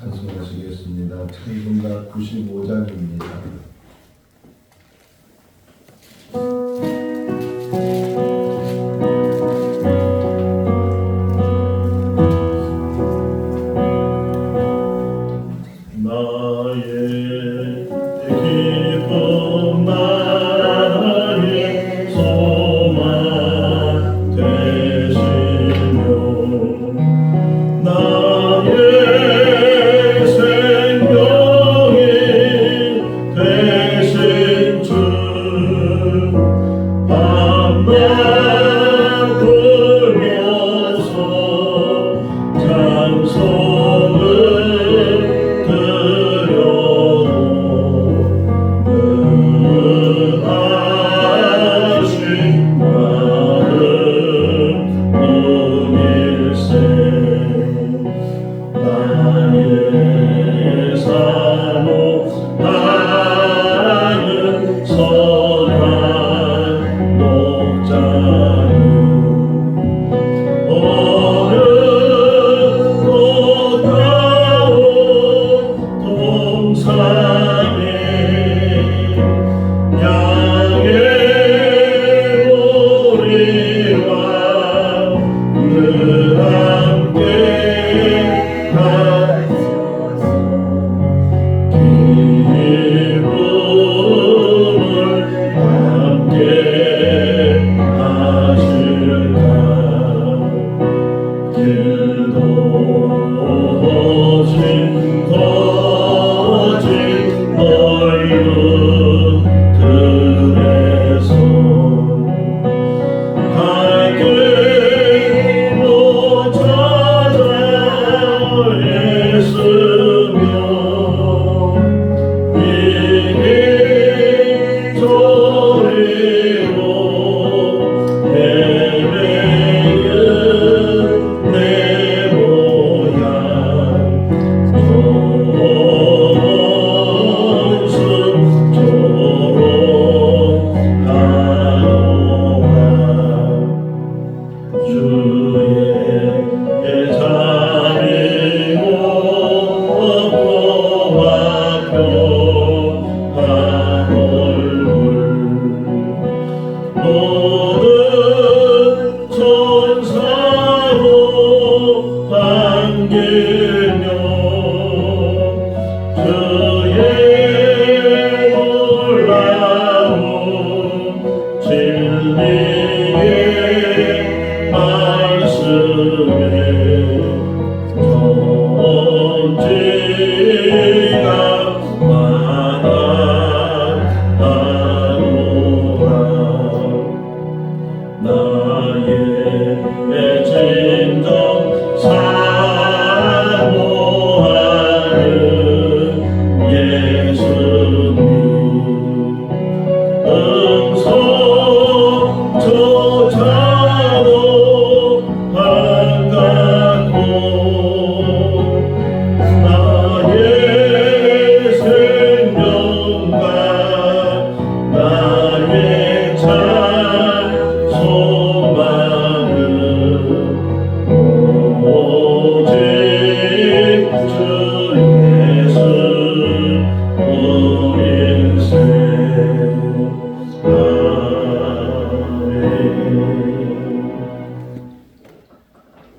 찬송하시겠습니다. 찬송가 95장입니다.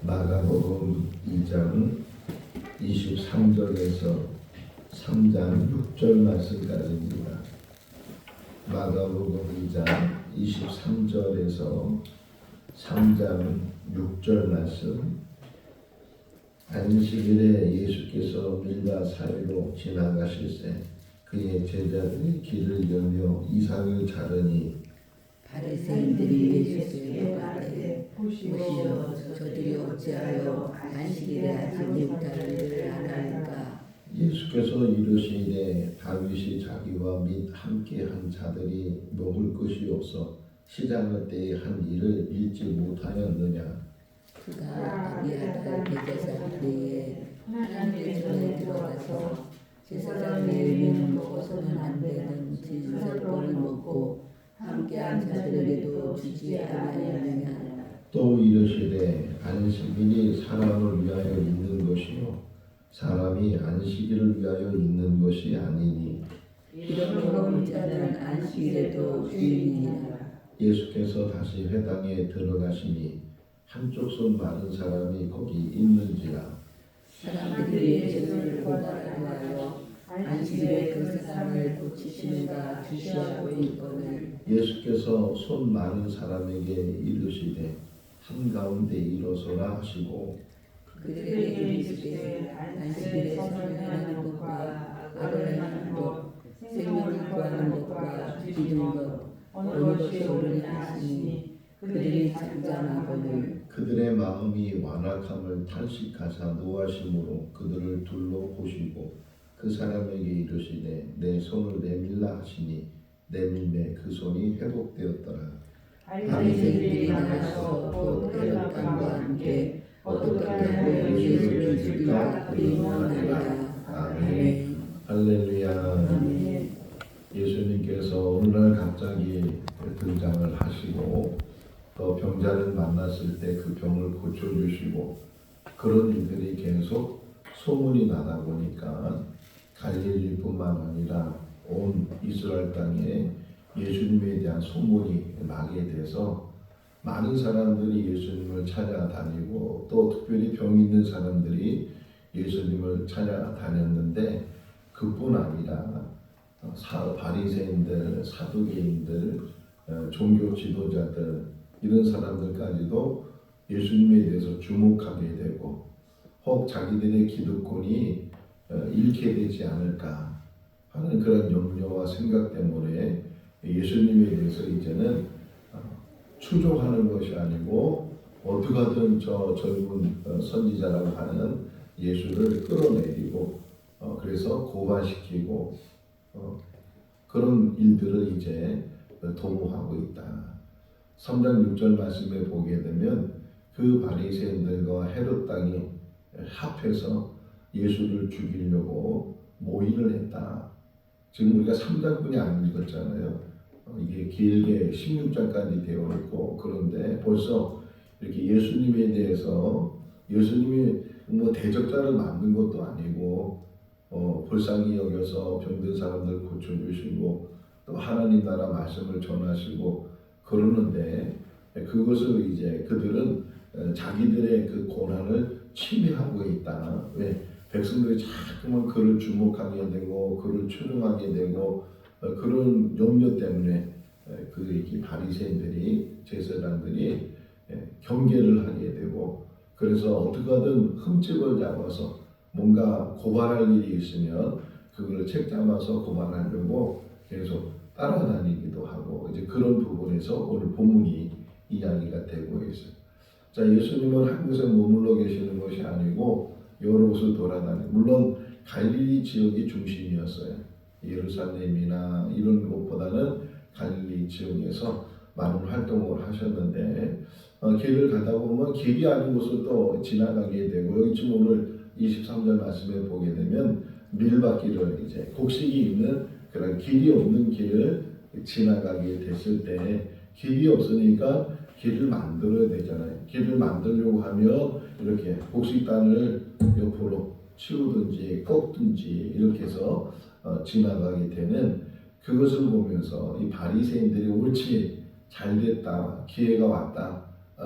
마가복음 2장 23절에서 3장 6절 말씀까지입니다. 마가복음 2장 23절에서 3장 6절 말씀. 안식일에 예수께서 밀가 사이로 지나가실새 그의 제자들이 길을 여며 이삭을 자르니 바리새인들이 예수께 말하되 보시오 저들이 어찌하여 안식일에 아직 일탈을 하나이까. 예수께서 이르시되 다윗이 자기와 및 함께한 자들이 먹을 것이 없어 시장할 때에 한 일을 잊지 못하였느냐. 그가 아비아달 대제사 때에 하나님의 전에 들어가서 제사장의 의미는 먹어서는 안 되는 진설벌을 먹고 함께한 자들에게도 주지 아니하느냐. 또 이르시되 안식일이 사람을 위하여 있는 것이요 사람이 안식일을 위하여 있는 것이 아니니 이러므로 자는 안식일에도 주인이니라. 예수께서 다시 회당에 들어가시니 한쪽 손 마른 사람이 거기 있는지라. 사람들이 예수를 고발하려 하여 안식일에 그 사람을 고치시는가 주시하고 있거늘 예수께서 손 마른 사람에게 이르시되 한가운데 일어서라 하시고 그들에게 이르시되 안식일에 성령하는 것과 악을 것 생명을 구하는 것과 죽이는 것 어느 것이 옳으냐 하시니 그들이 잠잠하거늘 그들의 마음이 완악함을 탄식하사 노하심으로 그들을 둘러 보시고 그 사람에게 이르시되 내 손을 내밀라 하시니 내밀매 그 손이 회복되었더라. 바리새인들이 나가서 곧 헤롯과 함께 어떻게 하면 예수를 죽일까 의논하니라. 아멘. 할렐루야. 아멘. 예수님께서 어느 날 갑자기 등장을 하시고 또 병자를 만났을 때 그 병을 고쳐주시고 그런 일들이 계속 소문이 나다 보니까 갈릴리뿐만 아니라 온 이스라엘 땅에 예수님에 대한 소문이 나게 돼서 많은 사람들이 예수님을 찾아다니고 또 특별히 병 있는 사람들이 예수님을 찾아다녔는데 그뿐 아니라 바리새인들, 사두개인들, 종교 지도자들 이런 사람들까지도 예수님에 대해서 주목하게 되고 혹 자기들의 기득권이 잃게 되지 않을까 하는 그런 염려와 생각 때문에 예수님에 대해서 이제는 추종하는 것이 아니고 어떻게 하든 저 젊은 선지자라고 하는 예수를 끌어내리고 그래서 고발시키고 그런 일들을 이제 도모하고 있다. 3장 6절 말씀에 보게 되면 그 바리새인들과 헤롯 땅이 합해서 예수를 죽이려고 모의를 했다. 지금 우리가 3장뿐이 안 읽었잖아요. 이게 길게 16장까지 되어 있고 그런데 벌써 이렇게 예수님에 대해서 예수님이 뭐 대적자를 만든 것도 아니고 불쌍히 여겨서 병든 사람들 고쳐주시고 또 하나님 나라 말씀을 전하시고 그러는데 그것을 이제 그들은 자기들의 그 고난을 침해하고 있다. 왜? 백성들이 자꾸만 그를 주목하게 되고 그를 추종하게 되고 그런 염려 때문에 그 바리새인들이 제사장들이 경계를 하게 되고 그래서 어떻게 하든 흠집을 잡아서 뭔가 고발할 일이 있으면 그걸 책 잡아서 고발하려고 계속 따라다니기도 하고 이제 그런 부분에서 오늘 본문이 이야기가 되고 있어요. 자, 예수님은 한 곳에 머물러 계시는 것이 아니고 여러 곳을 돌아다니고 물론 갈릴리 지역이 중심이었어요. 예루살렘이나 이런 곳보다는 갈릴리 지역에서 많은 활동을 하셨는데 길을 가다 보면 길이 아닌 곳을 또 지나가게 되고 여기 지금 오늘 23절 말씀에 보게 되면 밀밭길을 이제 곡식이 있는 그런 길이 없는 길을 지나가게 됐을 때 길이 없으니까 길을 만들어야 되잖아요. 길을 만들려고 하면 이렇게 곡식단을 옆으로 치우든지 꺾든지 이렇게 해서 지나가게 되는 그것을 보면서 이 바리새인들이 옳지 잘됐다 기회가 왔다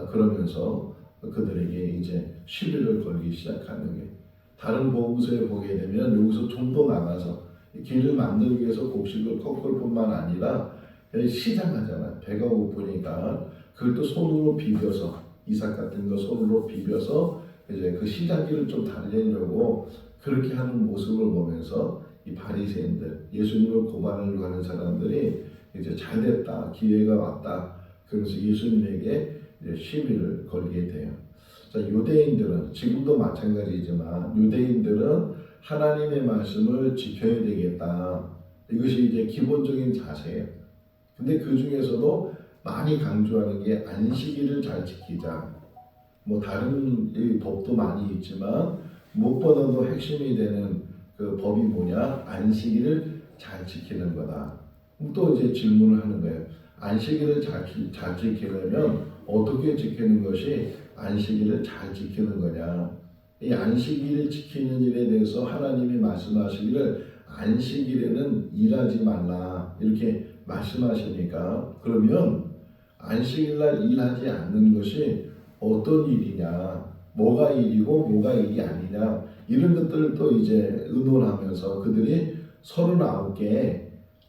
그러면서 그들에게 이제 시비를 걸기 시작하는 게 다른 복음서에 보게 되면 여기서 좀 더 나가서 길을 만들기 위해서 곡식을 꺾을 뿐만 아니라 시장하잖아요. 배가 고프니까 그걸 또 손으로 비벼서 이삭 같은 거 손으로 비벼서 이제 그 시장길을 좀 달래려고 그렇게 하는 모습을 보면서 이 바리새인들 예수님을 고발하려고 하는 사람들이 이제 잘됐다 기회가 왔다 그래서 예수님에게 이제 시비를 걸게 돼요. 자, 유대인들은 지금도 마찬가지지만 유대인들은 하나님의 말씀을 지켜야 되겠다. 이것이 이제 기본적인 자세예요. 근데 그 중에서도 많이 강조하는 게 안식일을 잘 지키자. 뭐 다른 법도 많이 있지만 무엇보다도 핵심이 되는 그 법이 뭐냐? 안식일을 잘 지키는 거다. 또 이제 질문을 하는 거예요. 안식일을 잘 지키려면 어떻게 지키는 것이 안식일을 잘 지키는 거냐? 이 안식일을 지키는 일에 대해서 하나님이 말씀하시기를 안식일에는 일하지 말라 이렇게 말씀하시니까 그러면 안식일날 일하지 않는 것이 어떤 일이냐, 뭐가 일이고 뭐가 일이 아니냐 이런 것들을 또 이제 의논하면서 그들이 39개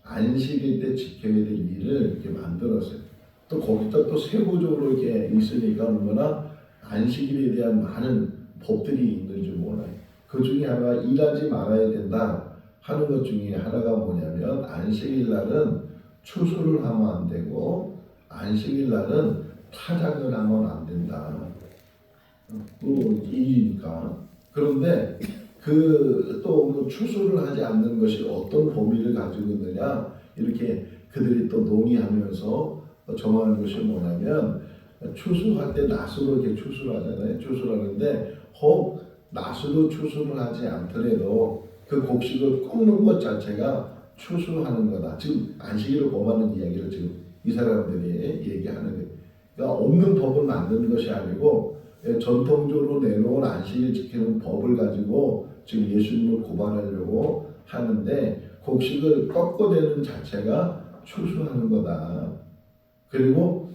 안식일 때 지켜야 될 일을 이렇게 만들었어요. 또 거기다 또 세부적으로 이렇게 있으니까 얼마나 안식일에 대한 많은 법들이 있는 줄 몰라요. 그 중에 하나가 일하지 말아야 된다 하는 것 중에 하나가 뭐냐면 안식일 날은 추수를 하면 안 되고 안식일 날은 타작을 하면 안 된다. 또 일이니까. 그런데 또 추수를 하지 않는 것이 어떤 범위를 가지고 있느냐 이렇게 그들이 또 논의하면서 정하는 것이 뭐냐면 추수할 때 낫으로 이렇게 추수를 하잖아요. 추수를 하는데 혹 낫으로 추수를 하지 않더라도 그 곡식을 꺾는 것 자체가 추수하는 거다. 지금 안식일을 범하는 이야기를 지금 이 사람들이 얘기하는 거예요. 그러니까 없는 법을 만드는 것이 아니고 전통적으로 내놓은 안식일 지키는 법을 가지고 지금 예수님을 고발하려고 하는데 곡식을 꺾어내는 자체가 추수하는 거다. 그리고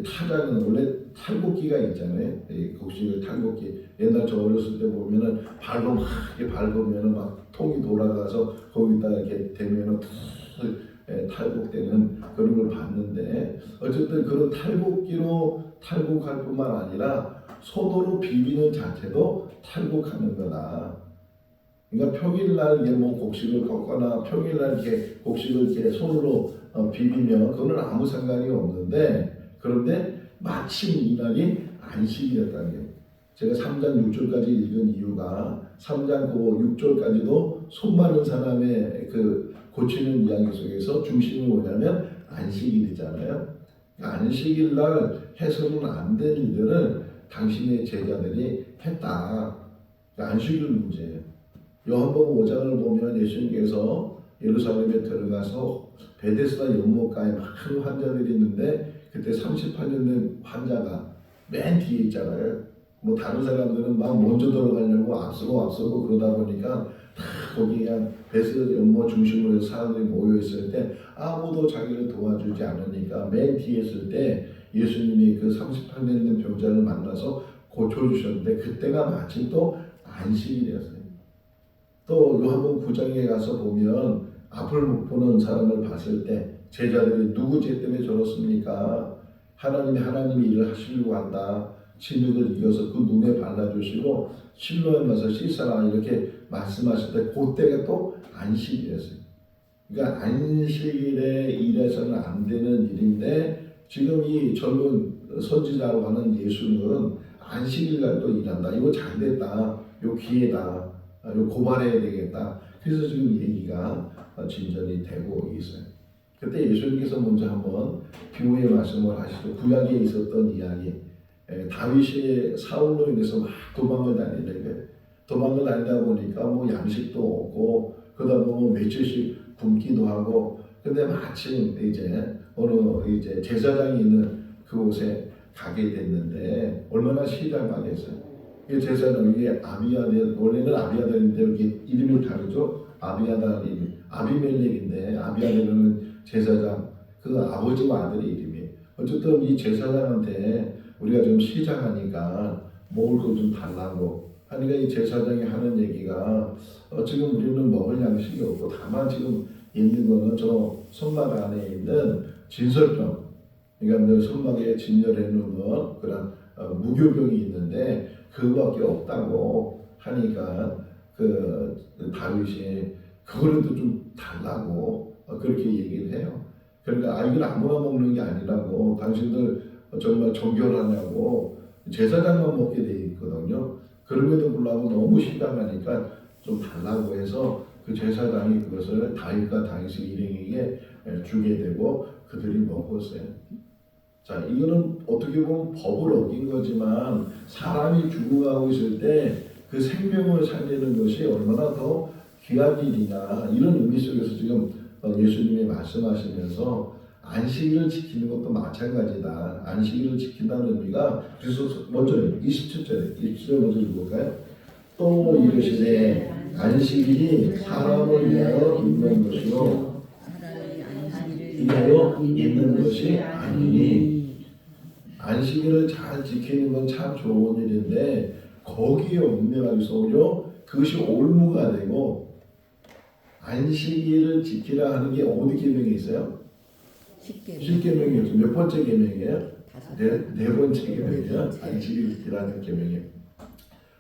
타작은 원래 탈곡기가 있잖아요. 곡식을 탈곡기. 옛날 저 어렸을 때 보면은 발로 막 이렇게 밟으면은 막 통이 돌아가서 거기다 이렇게 대면은 탈곡되는 그런 걸 봤는데 어쨌든 그런 탈곡기로 탈곡할 뿐만 아니라 손으로 비비는 자체도 탈곡하는 거다. 그러니까 평일날 이게 뭐 곡식을 꺾거나 평일날 이렇게 곡식을 이렇게 손으로 비비면 그거는 아무 상관이 없는데 그런데 마침 이날이 안식일이었다는 거예요. 제가 3장 6절까지 읽은 이유가 3장 6절까지도 손 마른 사람의 그 고치는 이야기 속에서 중심이 뭐냐면 안식일이잖아요. 안식일 날 해서는 안 될 일들을 당신의 제자들이 했다. 안식일 문제예요. 요한복음 5장을 보면 예수님께서 예루살렘에 들어가서 베데스다 연못가에 많은 환자들이 있는데 그때 38년 된 환자가 맨 뒤에 있잖아요. 뭐 다른 사람들은 막 먼저 들어가려고 앞서고 그러다 보니까 다 거기 그냥 베데스다 연못 중심으로 해서 사람들이 모여 있을 때 아무도 자기를 도와주지 않으니까 맨 뒤에 있을 때 예수님이 그 38년 된 병자를 만나서 고쳐주셨는데 그때가 마침 또 안식일이었어요. 또 요한복음 9장에 가서 보면 앞을 못 보는 사람을 봤을 때 제자들이 누구 죄 때문에 저렇습니까? 하나님이 일을 하시려고 한다. 진흙을 이겨서 그 눈에 발라주시고 실로에 가서 씻어라 이렇게 말씀하실 때 그때가 또 안식일이었어요. 그러니까 안식일에 일해서는 안 되는 일인데 지금 이 젊은 선지자라고 하는 예수는 안식일 날도 일한다. 이거 잘됐다. 요 기회다. 요 고발해야 되겠다. 그래서 지금 얘기가 진전이 되고 있어요. 그때 예수님께서 먼저 한번 비유의 말씀을 하시죠. 구약에 있었던 이야기. 다윗이 사울로 인해서 막 도망을 다니는 거예요. 도망을 다니다 보니까 뭐 양식도 없고 그러다 보면 며칠씩 굶기도 하고 근데 마침 이제 어느 이제 제사장이 있는 그곳에 가게 됐는데 얼마나 시장하겠어요. 이 제사장 이게 아비아들 원래는 아비아들인데 이렇게 이름이 다르죠. 아비아달 이름 아비멜렉인데 아비아들은 제사장 그 아버지와 아들의 이름이에요. 어쨌든 이 제사장한테 우리가 좀 시장하니까 먹을 거 좀 달라고 하니까 이 제사장이 하는 얘기가 지금 우리는 먹을 양식이 없고 다만 지금 있는 거는 저 손막 안에 있는 진설병 그러니까 손막에 진열해 놓은 그런 무교병이 있는데 그거밖에 없다고 하니까 그 다윗이 그거라도 좀 달라고 그렇게 얘기를 해요. 그러니까 이건 아무나 먹는 게 아니라고 당신들 정말 정결하냐고 제사장만 먹게 돼 있거든요. 그럼에도 불구하고 너무 시장하니까 좀 달라고 해서 그 제사장이 그것을 다윗과 다윗의 일행에게 주게 되고 그들이 먹었어요. 자, 이거는 어떻게 보면 법을 어긴 거지만 사람이 죽어가고 있을 때 그 생명을 살리는 것이 얼마나 더 귀한 일이냐 이런 의미 속에서 지금 예수님이 말씀하시면서 안식일을 지키는 것도 마찬가지다. 안식일을 지킨다는 의미가 그래서 먼저 27절 먼저 읽어볼까요? 또 이르시되 안식일이 사람을 위하여 있는 것이요 사람이 안식일을 위하여 있는 것이 아니니. 안식일을 잘 지키는 건 참 좋은 일인데 거기에 얽매여서 오히려 그것이 올무가 되고, 안식일을 지키라 하는 게 어디 계명에 있어요? 십계명이었죠. 몇 번째 계명이에요? 네 번째 계명이에요. 안식일 지키라는 계명이에요.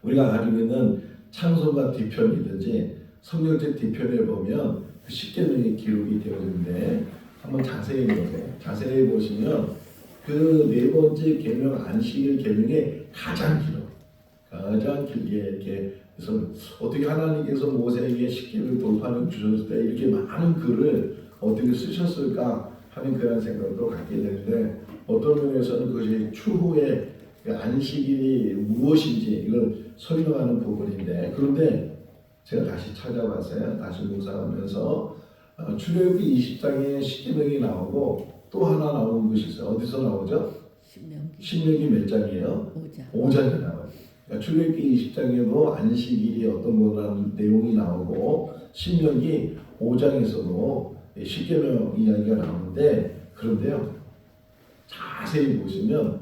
우리가 가지고 있는 찬송가 뒤편이든지 성경책 뒤편에 보면 그 십계명이 기록이 되어 있는데 한번 자세히 보세요. 자세히 보시면 그 네 번째 계명 안식일 계명에 가장 길어. 가장 길게 이렇게. 그래서 어떻게 하나님께서 모세에게 십계명 돌파는 주셨을 때 이렇게 많은 글을 어떻게 쓰셨을까 하는 그런 생각도 갖게 되는데, 어떤 면에서는 그것이 추후에 그 안식일이 무엇인지 이걸 설명하는 부분인데, 그런데 제가 다시 찾아봤어요. 다시 묵상하면서 출애굽기 20장에 십계명이 나오고 또 하나 나오는 것이 있어요. 어디서 나오죠? 신명기 몇 장이에요? 5장이 나와요. 그러니까 출애굽기 20장에도 안식일이 어떤 거라는 내용이 나오고, 신명기 5장에서도 십계명 이야기가 나오는데, 그런데요 자세히 보시면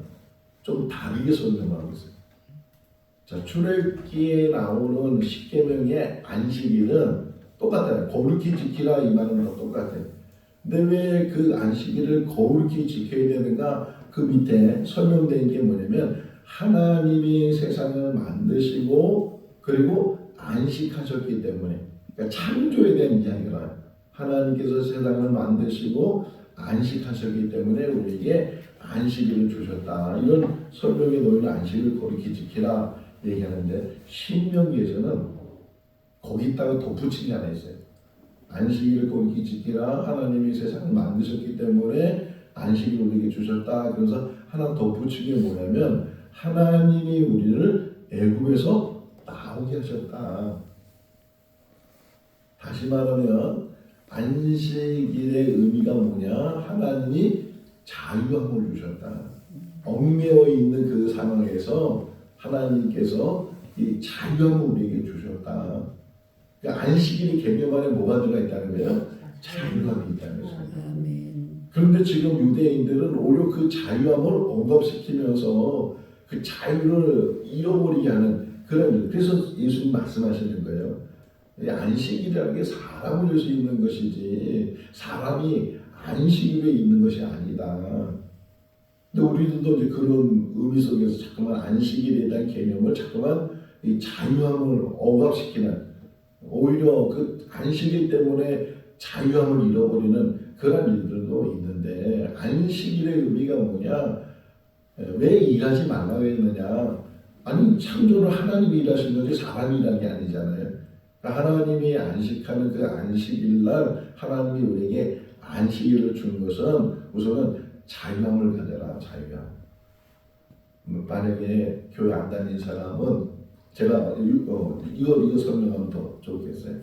좀 다르게 설명하고 있어요. 자, 출애굽기에 나오는 십계명의 안식일은 똑같아요. 거룩히 지키라 이 말은 다 똑같아요. 근데 왜 그 안식일을 거룩히 지켜야 되는가? 그 밑에 설명된 게 뭐냐면, 하나님이 세상을 만드시고 그리고 안식하셨기 때문에, 그러니까 창조에 대한 이야기라. 하나님께서 세상을 만드시고 안식하셨기 때문에 우리에게 안식일을 주셨다. 이런 설명에 놓인 안식을 거룩히 지키라 얘기하는데, 신명기에서는 거기다가 덧붙인 게 하나 있어요. 안식일을 거룩히 지키라. 하나님이 세상을 만드셨기 때문에 안식일을 우리에게 주셨다. 그래서 하나 덧붙인 게 뭐냐면, 하나님이 우리를 애굽에서 나오게 하셨다. 다시 말하면 안식일의 의미가 뭐냐? 하나님이 자유함을 주셨다. 얽매여 있는 그 상황에서 하나님께서 이 자유함을 우리에게 주셨다. 그러니까 안식일의 개념 안에 뭐가 들어있다는 거예요? 자유함이 있다는 거예요. 그런데 지금 유대인들은 오히려 그 자유함을 억압시키면서 그 자유를 잃어버리게 하는 그런, 그래서 예수님 말씀하시는 거예요. 안식일이라는 게 사람을 위해서 있는 것이지 사람이 안식일에 있는 것이 아니다. 근데 우리들도 이제 그런 의미 속에서 자꾸만 안식일에 대한 개념을 자꾸만 이 자유함을 억압시키는, 오히려 그 안식일 때문에 자유함을 잃어버리는 그런 일들도 있는데, 안식일의 의미가 뭐냐? 왜 일하지 말라고 했느냐? 아니, 창조를 하나님이 일하신 거지 사람이 일한 게 아니잖아요. 그러니까 하나님이 안식하는 그 안식일날 하나님이 우리에게 안식일을 준 것은 우선은 자유함을 가져라. 자유함. 만약에 교회 안 다니는 사람은, 제가 이거 설명하면 더 좋겠어요.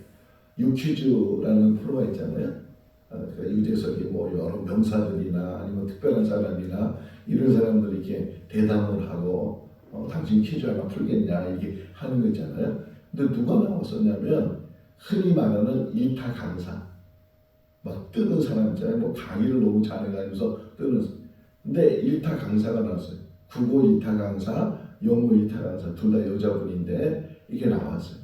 유퀴즈라는 프로가 있잖아요. 그 유재석이 뭐 여러 명사들이나 아니면 특별한 사람이나 이런 사람들이 이렇게 대담을 하고 당신 퀴즈 하나 풀겠냐 이렇게 하는 거 있잖아요. 근데 누가 나왔었냐면, 흔히 말하는 일타 강사, 막 뜨는 사람 있잖아요. 뭐 강의를 너무 잘해가지고서 뜨는. 근데 일타 강사가 나왔어요. 국어 일타 강사, 영어 일타 강사, 둘 다 여자분인데 이게 나왔어요.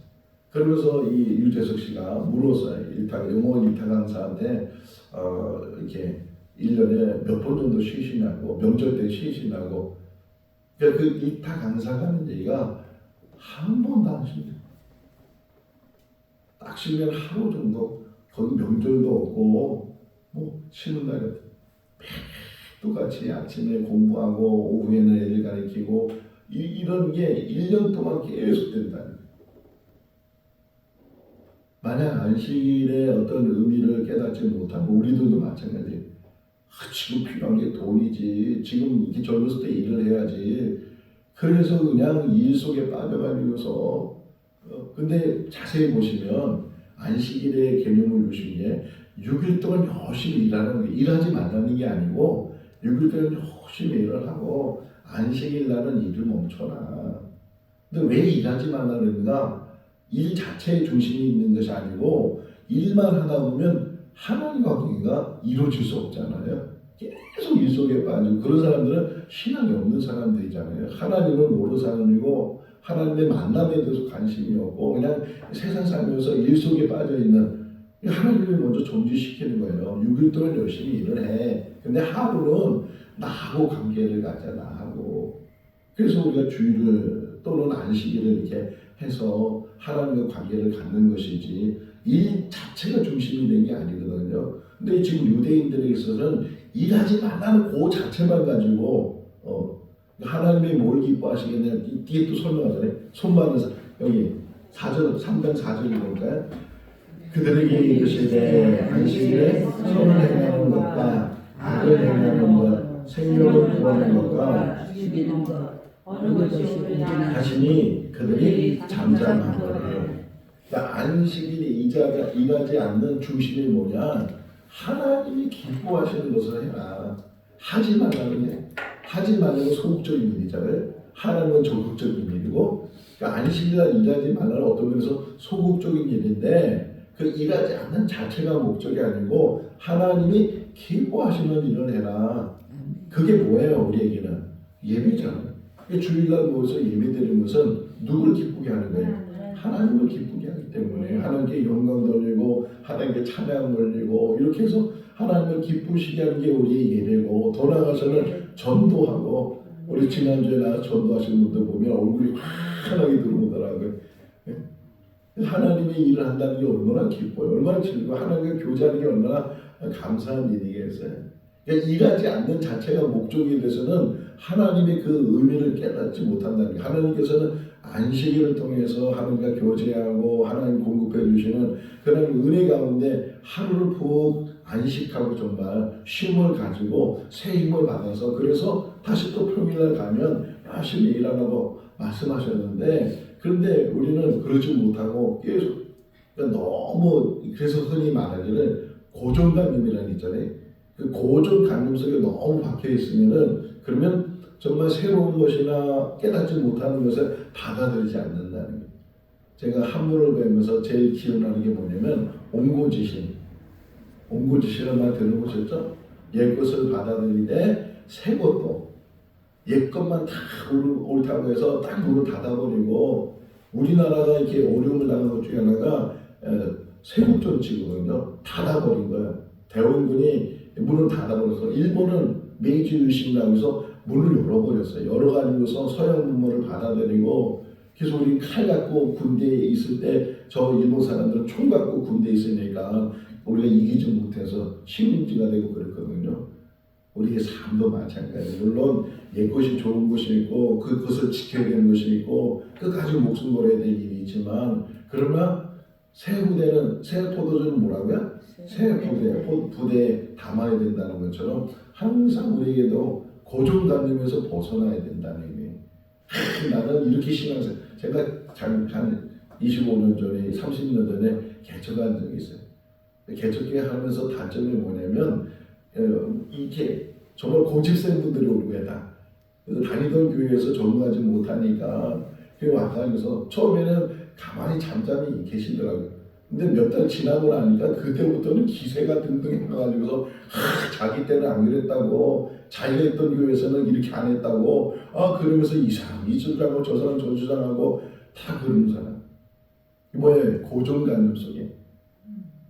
그러면서 이 유재석 씨가 물었어요. 영어 일타 강사한테 이렇게 1년에 몇 번 정도 쉬시냐고, 명절 때 쉬시냐고. 그러니까 그 일타 강사가 하는 얘기가 한 번도 안 쉽니다. 딱 쉬면 하루 정도, 거기 명절도 없고 뭐 쉬는 날에 똑같이 아침에 공부하고 오후에는 애들 가르치고 이런 게 1년 동안 계속 된다는 거예요. 만약 안식일의 어떤 의미를 깨닫지 못하면 우리들도 마찬가지예요. 지금 필요한 게 돈이지, 지금 이렇게 젊었을 때 일을 해야지, 그래서 그냥 일 속에 빠져가지고서 근데 자세히 보시면 안식일의 개념을 주신 게 6일 동안 열심히 일하는 거예요. 일하지 말라는 게 아니고 6일 동안 열심히 일을 하고 안식일 날은 일을 멈춰라. 근데 왜 일하지 말라는가? 일 자체에 중심이 있는 것이 아니고 일만 하다 보면 하나님과 관계가 이루어질 수 없잖아요. 계속 일 속에 빠지고 그런 사람들은 신앙이 없는 사람들이잖아요. 하나님을 모르는 사람이고 하나님의 만남에 대해서 관심이 없고 그냥 세상 살면서 일 속에 빠져 있는 하나님을 먼저 존중시키는 거예요. 6일 동안 열심히 일을 해. 근데 하루는 나하고 관계를 갖자, 나하고. 그래서 우리가 주일을 또는 안식일을 이렇게 해서 하나님과 관계를 갖는 것이지 일 자체가 중심이 된 게 아니거든요. 근데 지금 유대인들에 있어서는 일하지 말라는 그 자체만 가지고 하나님이 뭘 기뻐하시겠냐 뒤에 또 설명하잖아요. 손 많은 사람 여기 4절 3장 4절이 볼까요? 그들에게 이르시되 안식일에 선을 행하는 것과 악을 행하는 것 생명을 구하는 것과 죽이는 것 어느 것이 옳으나 하시니 그들이 잠잠하거든요. 그러니까 안식일이 일하지 않는 중심이 뭐냐? 하나님이 기뻐하시는 것을 해라. 하지 말라는 게 하지 말라는 소극적인 일이잖아요. 하나님은 적극적인 일이고 그러니까 안식일날 일하지 말라는 어떤 면에서 소극적인 일인데 그 일하지 않는 자체가 목적이 아니고 하나님이 기뻐하시는 일을 해라. 그게 뭐예요? 우리에게는 예배잖아요. 주일날 모여서 예배드리는 것은 누구를 기쁘게 하는 거예요? 하나님을 기쁘게 하기 때문에 하나님께 영광 돌리고 하나님께 찬양 돌리고 이렇게 해서 하나님을 기쁘시게 하는 게 우리의 예배고 더 나아가서는 전도하고 우리 지난주에 나와서 전도하시는 분들 보면 얼굴이 환하게 들어오더라고요. 하나님의 일을 한다는 게 얼마나 기뻐요. 얼마나 즐거워. 하나님과 교제하는 게 얼마나 감사한 일이겠어요. 그러니까 일하지 않는 자체가 목적이 돼서는 하나님의 그 의미를 깨닫지 못한다는 게 하나님께서는 안식일을 통해서 하나님과 교제하고 하나님 공급해 주시는 그런 은혜 가운데 하루를 푹 안식하고 정말 쉼을 가지고 새 힘을 받아서 그래서 다시 또 평일날 가면 열심히 일하라고 말씀하셨는데 그런데 우리는 그러지 못하고 계속 그러니까 너무 그래서 흔히 말하기를 고정관념이라는 게 있잖아요. 그 고정관념 속에 너무 박혀 있으면은 그러면 정말 새로운 것이나 깨닫지 못하는 것을 받아들이지 않는다는 거예요. 제가 한문을 배우면서 제일 기억나는 게 뭐냐면 옹고지신. 옹고지신을 말 들어보셨죠? 옛 것을 받아들이되 새 것도 옛 것만 다 옳다고 해서 딱 문을 닫아버리고 우리나라가 이렇게 어려움을 당한 것 중에 하나가 세국 정치거든요. 닫아버린 거예요. 대원군이 문을 닫아버려서 일본은 메이지 유신이라고 해서 문을 열어버렸어요. 열어가지고서 서양 문물을 받아들이고 그래서 우리 칼 갖고 군대에 있을 때 저 일본 사람들은 총 갖고 군대에 있으니까 우리가 이기지 못해서 식민지가 되고 그랬거든요. 우리의 삶도 마찬가지예요. 물론 옛것이 좋은 것이 있고 그것을 지켜야 되는 것이 있고 끝까지 목숨 걸어야 될 일이 있지만 그러나 새 후대는 새 포도주는 뭐라고요? 새 부대에 담아야 된다는 것처럼 항상 우리에게도 고정관념에서 벗어나야 된다는 얘기예요. 나는 이렇게 신앙생활 제가 한 25년 전에 30년 전에 개척한 적이 있어요. 개척교회 하면서 단점이 뭐냐면 이렇게 정말 고집센 분들이 오는 거야 다. 다니던 교회에서 적응하지 못하니까 교회 와가지고서 처음에는 가만히 잠잠히 계시더라고요. 근데 몇 달 지나고 나니까 그때부터는 기세가 등등해가지고서 자기 때는 안 그랬다고 자기가 있던 교회에서는 이렇게 안 했다고 그러면서 이 사람 이 주장하고 저 사람 저 주장하고 다 그런 사람. 뭐예요? 고정관념 속에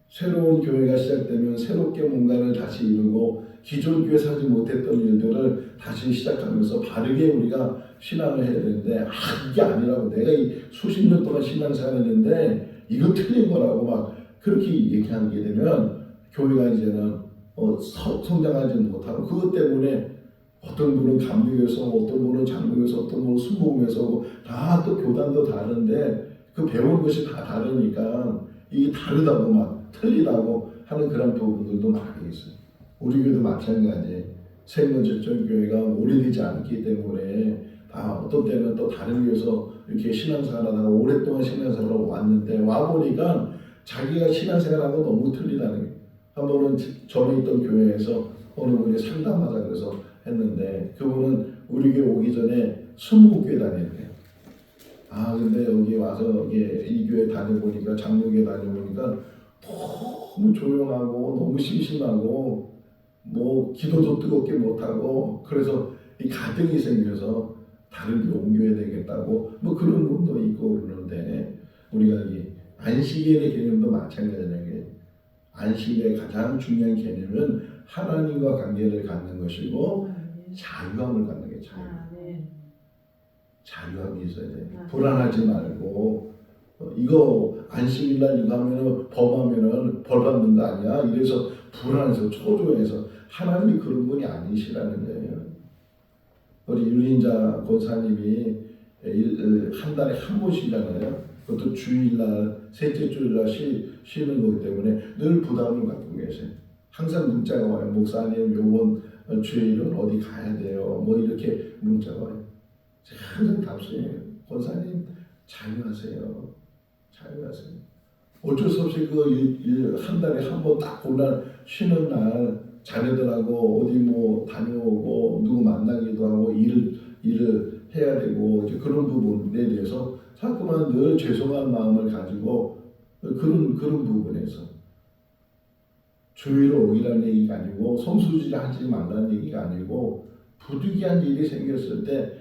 새로운 교회가 시작되면 새롭게 뭔가를 다시 이루고 기존 교회 하지 못했던 일들을 다시 시작하면서 바르게 우리가 신앙을 해야 되는데 이게 아니라고 내가 이 수십 년 동안 신앙생활 했는데 이거 틀린 거라고 막 그렇게 얘기하게 되면 교회가 이제는 성장하지 못하고 그것 때문에 어떤 분은 감리교에서 어떤 분은 장로교에서 어떤 분은 순복음에서 다 또 교단도 다른데 그 배운 것이 다 다르니까 이게 다르다고 막 틀리다고 하는 그런 부분들도 많이 있어요. 우리 교회도 마찬가지예요. 생명적전교회가 오래되지 않기 때문에 다 어떤 때는 또 다른 교회에서 이렇게 신앙생활하다가 오랫동안 신앙생활을 왔는데 와보니까 자기가 신앙생활하고 너무 틀리다는 거예요. 한 번은 전에 있던 교회에서 어느 분이 상담하자 그래서 했는데 그분은 우리 교회 오기 전에 20교회 다녔대요. 근데 여기 와서 이게 이 교회 다녀보니까 장로교회 다녀보니까 너무 조용하고 너무 심심하고 뭐 기도도 뜨겁게 못하고 그래서 이 갈등이 생겨서 다른 교회 옮겨야 되겠다고 뭐 그런 분도 있고 그러는데 우리가 이 안식일의 개념도 마찬가지라는 게 안식일의 가장 중요한 개념은 하나님과 관계를 갖는 것이고 자유함을 갖는 게 자유함이 있어야 돼. 불안하지 말고 이거 안식일날 이거 하면은 범하면은 벌 받는 거 아니야? 이래서 불안해서 초조해서 하나님이 그런 분이 아니시라는 거예요. 우리 윤린자 권사님이 한 달에 한 번씩이잖아요. 그것도 주일날 셋째 주일날 쉬는 거기 때문에 늘 부담을 갖고 계세요. 항상 문자가 와요. 목사님 요번 주일은 어디 가야 돼요? 뭐 이렇게 문자가 와요. 제가 항상 답변해요. 권사님 자유하세요. 자유하세요. 어쩔 수 없이 그 한 달에 한 번 딱 고날 쉬는 날 자녀들하고 어디 뭐 다녀오고 누구 만나기도 하고 일을 해야 되고 이제 그런 부분에 대해서 자꾸만 늘 죄송한 마음을 가지고 그런 부분에서 주의로 오기라는 얘기가 아니고 성수질 하지 말라는 얘기가 아니고 부득이한 일이 생겼을 때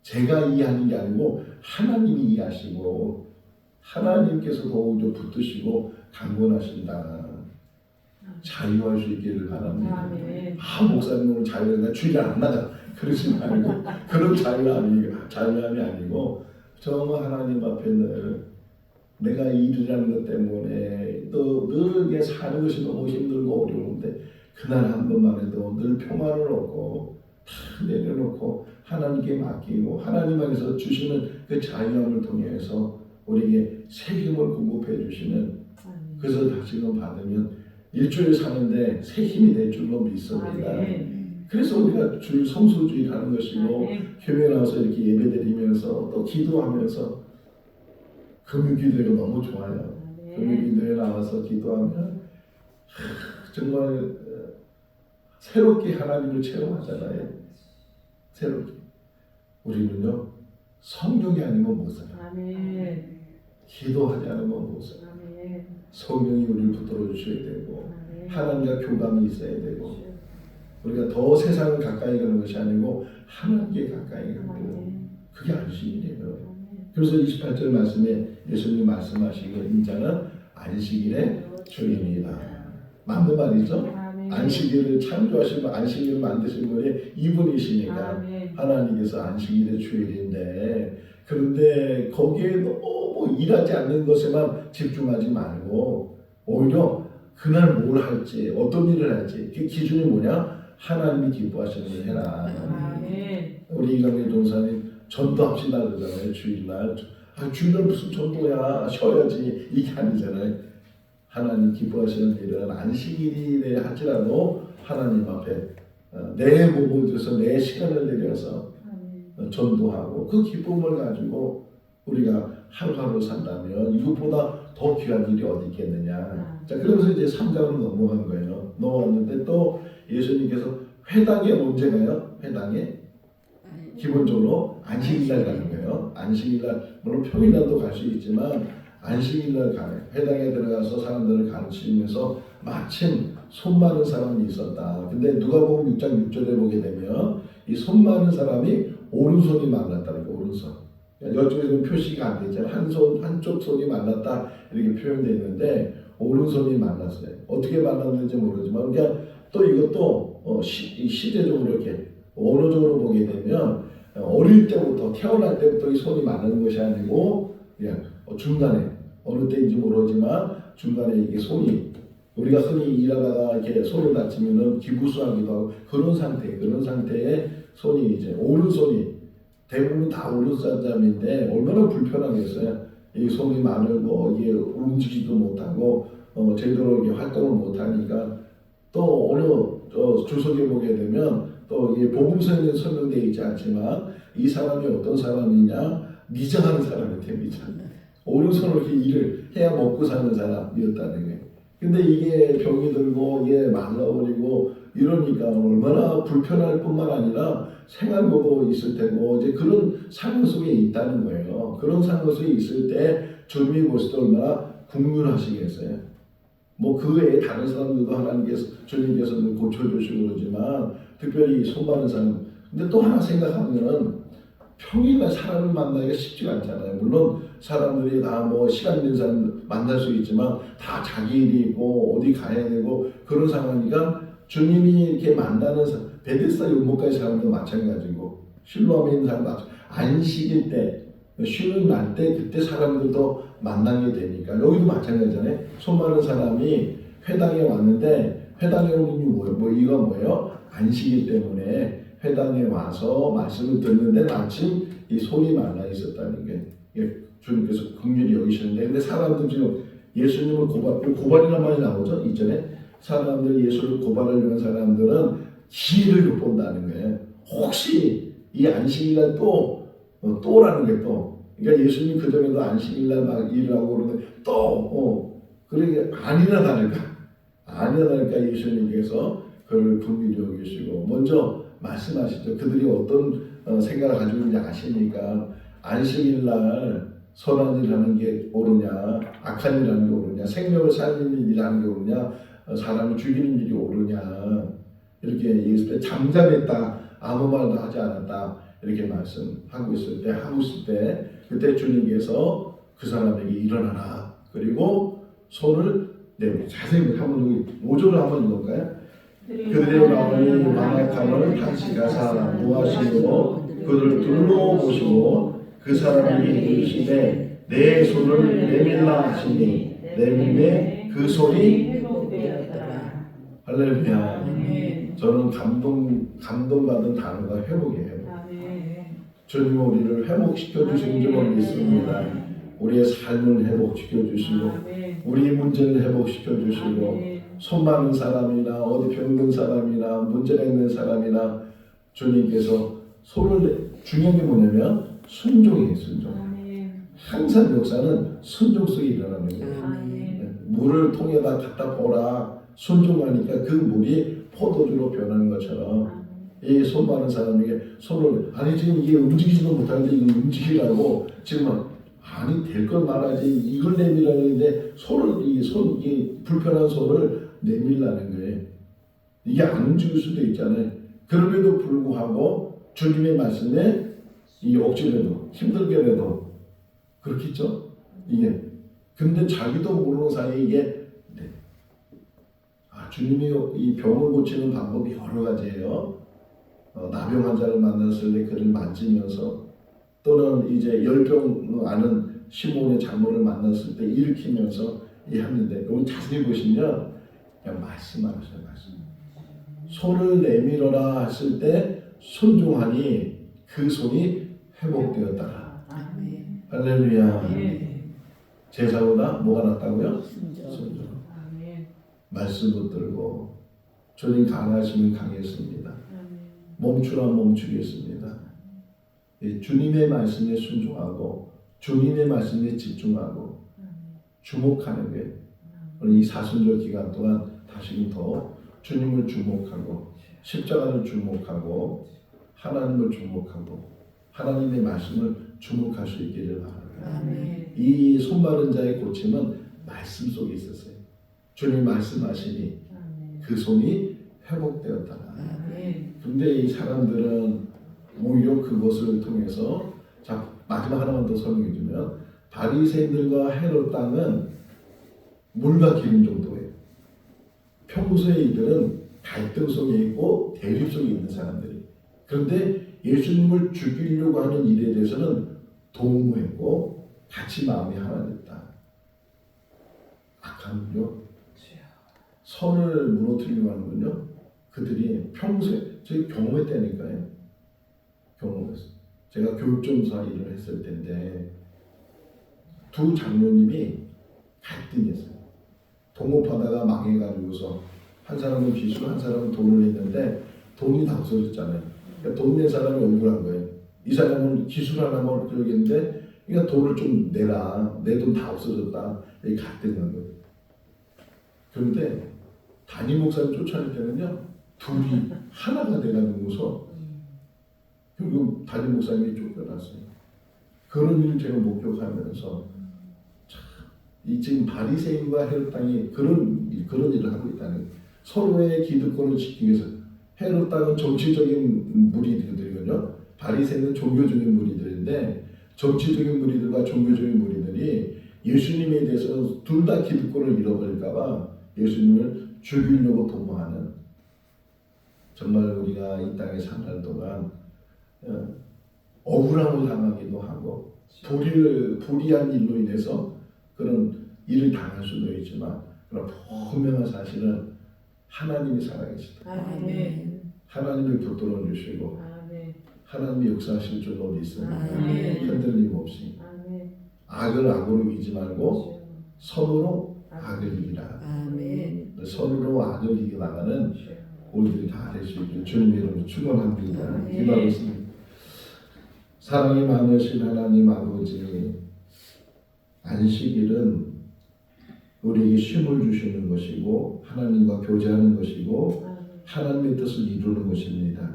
제가 이해하는 게 아니고 하나님이 이해하시고 하나님께서 더욱더 붙드시고 강권하신다. 자유할 수 있기를 바랍니다. 목사님 오늘 자유가 주일 안 나가 그러지 말고 그런 자유함이 아니고 정말 하나님 앞에 늘 내가 일이라는 것 때문에 또 늘 사는 것이 너무 힘들고 어려운데 그날 한 번만 해도 늘 평안을 얻고 다 내려놓고 하나님께 맡기고 하나님 안에서 주시는 그 자유함을 통해서 우리에게 새 힘을 공급해 주시는 그래서 다시금 받으면 일주일 사는데 새 힘이 될 줄로 믿습니다. 그래서 우리가 주일 성수주일 하는 것이고 교회 나와서 이렇게 예배드리면서 또 기도하면서 금요기도회가 너무 좋아요. 금요기도회 나와서 기도하면 정말 새롭게 하나님을 체험하잖아요. 새롭게. 우리는요 성령이 아니면 못 살아요. 기도하지 않으면 못 살아요. 성령이 우리를 붙들어 주셔야 되고 하나님과 교감이 있어야 되고 우리가 더 세상을 가까이 가는 것이 아니고 하나님께 가까이 가고 그게 안식일이에요. 그래서 28절 말씀에 예수님이 말씀하시기를 인자는 안식일의 주인이다. 맞는 말이죠? 안식일을 창조하시고 안식일을 만드신 분이 이분이시니까 하나님께서 안식일의 주일인데 그런데 거기에 너무 일하지 않는 것에만 집중하지 말고 오히려 그날 뭘 할지 어떤 일을 할지 그 기준이 뭐냐? 하나님이 기뻐하시는 일 해라. 우리 이강민 전사님 전도합시다 그러잖아요. 주일날. 주일날 무슨 전도야 쉬어야지 이게 아니잖아요. 하나님 기뻐하시는 일은 안식일이래 할지라도 하나님 앞에 내 몸을 들여서 내 시간을 들여서 전도하고 그 기쁨을 가지고 우리가 하루하루 산다면 이것보다 더 귀한 일이 어디 있겠느냐. 자, 그러면서 이제 3장으로 넘어간 거예요. 넘어갔는데 또 예수님께서 회당에 언제 가요? 회당에 기본적으로 안식일날 가는 거예요. 안식일날 물론 평일날도 갈 수 있지만 안식일날 가요. 회당에 들어가서 사람들을 가르치면서 마침 손 많은 사람이 있었다. 근데 누가복음 6장 6절에 보게 되면 이 손 많은 사람이 오른손이 말랐다는 거예요. 오른손. 이쪽에는 표시가 안 되잖아요. 한쪽 손이 말랐다 이렇게 표현되어 있는데 오른손이 말랐어요. 어떻게 말랐는지 모르지만 그냥 또 이것도 시대적으로 이렇게 원어적으로 보게 되면 어릴 때부터 태어날 때부터 이 손이 마른 것이 아니고 그냥 중간에 어느 때인지 모르지만 중간에 이게 손이 우리가 흔히 일하다가 이렇게 손을 다치면은 기부수하기도 하고 그런 상태에 손이 이제 오른손이 대부분 다 오른손잡이인데 얼마나 불편하겠어요. 이 손이 마르고 이게 움직이지도 못하고 제대로 이게 활동을 못하니까 또 어느 주석에 보게 되면 또 이게 복음서에는 설명되어 있지 않지만 이 사람이 어떤 사람이냐 미장하는 사람이 됩니다. 오른손으로 이렇게 일을 해야 먹고 사는 사람이었다는 거예요. 근데 이게 병이 들고 이게 말라버리고 이러니까 얼마나 불편할 뿐만 아니라 생활고도 있을 테고 이제 그런 상황 속에 있다는 거예요. 그런 상황 속에 있을 때 주님이 보실 때 얼마나 긍휼하시겠어요. 뭐 그 외에 다른 사람들도 하나님께서 주님께서 늘 고쳐주시고 그러지만 특별히 손 많은 사람. 근데 또 하나 생각하면은 평일날 사람을 만나기가 쉽지가 않잖아요. 물론 사람들이 다 뭐 시간 된 사람 만날 수 있지만 다 자기 일이 있고 어디 가야 되고 그런 상황이니까 주님이 이렇게 만나는 베데스다 연못가의 사람도 마찬가지고 실로암에 있는 사람도 안식일 때 쉬는 날 때 그때 사람들도 만나게 되니까 여기도 마찬가지잖아요. 수많은 사람이 회당에 왔는데 회당에 오는 이유 뭐 이거 뭐예요? 안식일 때문에 회당에 와서 말씀을 듣는데 마침 이 손이 말라 있었다는 게 주님께서 긍휼히 여기시는데 근데 사람들 지금 예수님을 고발이라는 말이 나오죠. 이전에 사람들 예수를 고발하려는 한 사람들은 기회를 엿본다는 거예요. 혹시 이 안식일날 또라는 게 또. 그러니까 예수님 그 전에도 안식일날 막 일을 하고 그러는데 그러니까 아니나 다를까 예수님께서 그를 긍휼히 여기시고 먼저 말씀하시죠. 그들이 어떤 생각을 가지고 있는지 아시니까 안식일날 선한 일 하는 게 옳으냐 악한 일 하는 게 옳으냐 생명을 살리는 일 하는 게 옳으냐 사람을 죽이는 일이 옳으냐 이렇게 얘기했을 때 잠잠했다 아무 말도 하지 않았다 이렇게 말씀하고 있을 때 그때 주님께서 그 사람에게 일어나라 그리고 손을 내밀어 자세히 한번 5절을 한번 읽을까요? 그들의 마음이 망악함을 탄식하사 노하시고 그들을 둘러보시고 그 사람이 이르시되 내 손을 내밀라 하시니 내 몸에 그 손이 회복되었더라. 할렐루야. 저는 감동받은 단어가 회복이에요. 주님 우리를 회복시켜 주신 줄로 믿습니다. 우리의 삶을 회복시켜 주시고 우리의 문제를 회복시켜 주시고 손 많은 사람이나 어디 병든 사람이나 문제가 있는 사람이나 주님께서 중요한 게 뭐냐면 순종이에요. 순종. 항상 역사는 순종 속에 일어나는 거예요. 물을 통에다 갖다 보라 순종하니까 그 물이 포도주로 변하는 것처럼 이 손 많은 사람에게 손을 아니 지금 이게 움직이지도 못하는데 이거 움직이라고 지금 아니 될 걸 말하지 이걸 내밀라는데 이 불편한 손을 내밀라는 거예요. 이게 안 움직일 수도 있잖아요. 그럼에도 불구하고 주님의 말씀에 이 억지라도 힘들게라도 그렇겠죠. 이게 근데 자기도 모르는 사이에 이게 주님이 이 병을 고치는 방법이 여러 가지예요. 나병 환자를 만났을 때 그를 만지면서 또는 이제 열병 아는 시몬의 장모를 만났을 때 일으키면서 했는데 여기 자세히 보시면 그냥 말씀하셨어요. 말씀. 손을 내밀어라 했을 때 순종하니 그 손이 회복되었더라. 할렐루야. 제사보다 뭐가 낫다고요? 순종. 말씀 붙들고 주님 강하시면 강했습니다. 멈추라 멈추겠습니다. 주님의 말씀에 순종하고 주님의 말씀에 집중하고 주목하는 게 이 사순절 기간 동안 다시 더 주님을 주목하고 십자가를 주목하고 하나님을 주목하고 하나님의 말씀을 주목할 수 있기를 바랍니다. 이 손마른 자의 고침은 말씀 속에 있었어요. 주님 말씀하시니 그 손이 회복되었다. 그런데 이 사람들은 오히려 그것을 통해서 자 마지막 하나만 더 설명해 주면 바리새인들과 헤롯 당은 물과 기름 정도예요. 평소에 이들은 갈등 속에 있고 대립 속에 있는 사람들이. 그런데 예수님을 죽이려고 하는 일에 대해서는 동무했고 같이 마음이 하나 됐다. 악함은요. 선을 무너뜨리려고 하는군요. 그들이 평소에 저희 경험했다니까요. 경험했어요. 제가 교육전사 일을 했을 때인데 두 장로님이 갈등했어요. 동업하다가 망해가지고서 한 사람은 빚으로 한 사람은 돈을 냈는데 돈이 다 없어졌잖아요. 그러니까 돈 낸 사람이 억울한 거예요. 이 사람은 기술 하나만 그러겠는데 그러니까 돈을 좀 내라. 내 돈 다 없어졌다. 이렇게 갈등한 거예요. 그런데 담임 목사님 쫓아낼 때는요. 둘이 하나가 돼가지고서 결국 담임 목사님이 쫓겨났어요. 그런 일을 제가 목격하면서 이 지금 바리새인과 헤롯 땅이 그런 일을 하고 있다는 거예요. 서로의 기득권을 지키기 위해서. 헤롯 땅은 정치적인 무리들이거든요. 바리새인은 종교적인 무리들인데 정치적인 무리들과 종교적인 무리들이 예수님에 대해서 둘 다 기득권을 잃어버릴까봐 예수님을 죽이려고 도모하는, 정말 우리가 이 땅에 사는 동안 억울함을 당하기도 하고 불의한 일로 인해서 그런 일을 당할 수도 있지만, 그런 분명한 사실은 하나님이 살아계시다. 아멘. 하나님을 붙들어 주시고 아멘. 하나님이 역사하실 줄로 믿습니다. 아멘. 흔들림 없이 아멘. 악을 악으로 이기지 말고 선으로 악을 이기라. 아멘. 선으로 악을 이겨 나가는 우리들이 다 될 수 있기를 주님의 이름으로 축원합니다. 아멘. 기도하겠습니다. 사랑이 많으신 하나님 아버지, 안식일은 우리에게 쉼을 주시는 것이고 하나님과 교제하는 것이고 하나님의 뜻을 이루는 것입니다.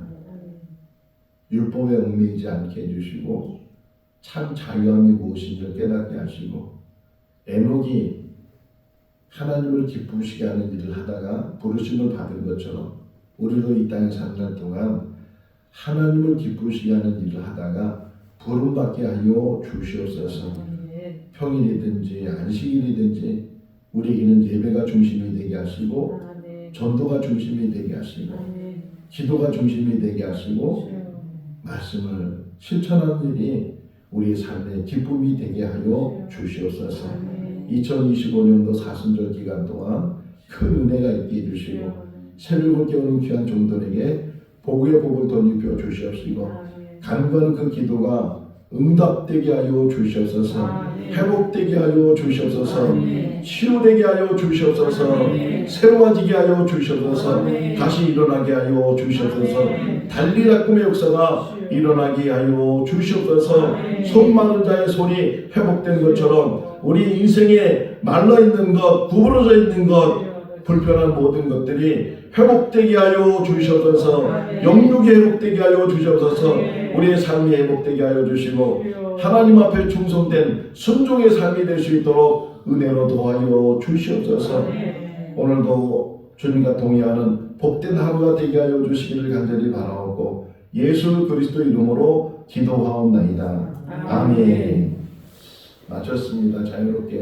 율법에 얽매이지 않게 해주시고 참 자유함이 무엇인지를 깨닫게 하시고, 에녹이 하나님을 기쁘시게 하는 일을 하다가 부르심을 받은 것처럼 우리도 이 땅에 사는 날 동안 하나님을 기쁘시게 하는 일을 하다가 부름받게 하여 주시옵소서. 평일이든지 안식일이든지 우리에게는 예배가 중심이 되게 하시고 전도가 중심이 되게 하시고 기도가 중심이 되게 하시고 말씀을 실천하는 일이 우리의 삶의 기쁨이 되게 하여 주시옵소서. 2025년도 사순절 기간 동안 큰 은혜가 있게 해주시고 새벽을 깨우는 귀한 종들에게 복의 복을 덧입혀 주시옵시고 간구하는 그 기도가 응답되게 하여 주시옵소서. 회복되게 하여 주시옵소서. 치유되게 하여 주시옵소서. 새로워지게 하여 주시옵소서. 다시 일어나게 하여 주시옵소서. 달리라 꿈의 역사가 일어나게 하여 주시옵소서. 손 마른 자의 손이 회복된 것처럼 우리 인생에 말라있는 것, 구부러져 있는 것, 불편한 모든 것들이 회복되게 하여 주시옵소서. 영육이 회복되게 하여 주시옵소서. 우리의 삶이 회복되게 하여 주시고 하나님 앞에 충성된 순종의 삶이 될 수 있도록 은혜로 도와여 주시옵소서. 오늘도 주님과 동의하는 복된 하루가 되게 하여 주시기를 간절히 바라옵고 예수 그리스도 이름으로 기도하옵나이다. 아멘. 마쳤습니다. 자유롭게.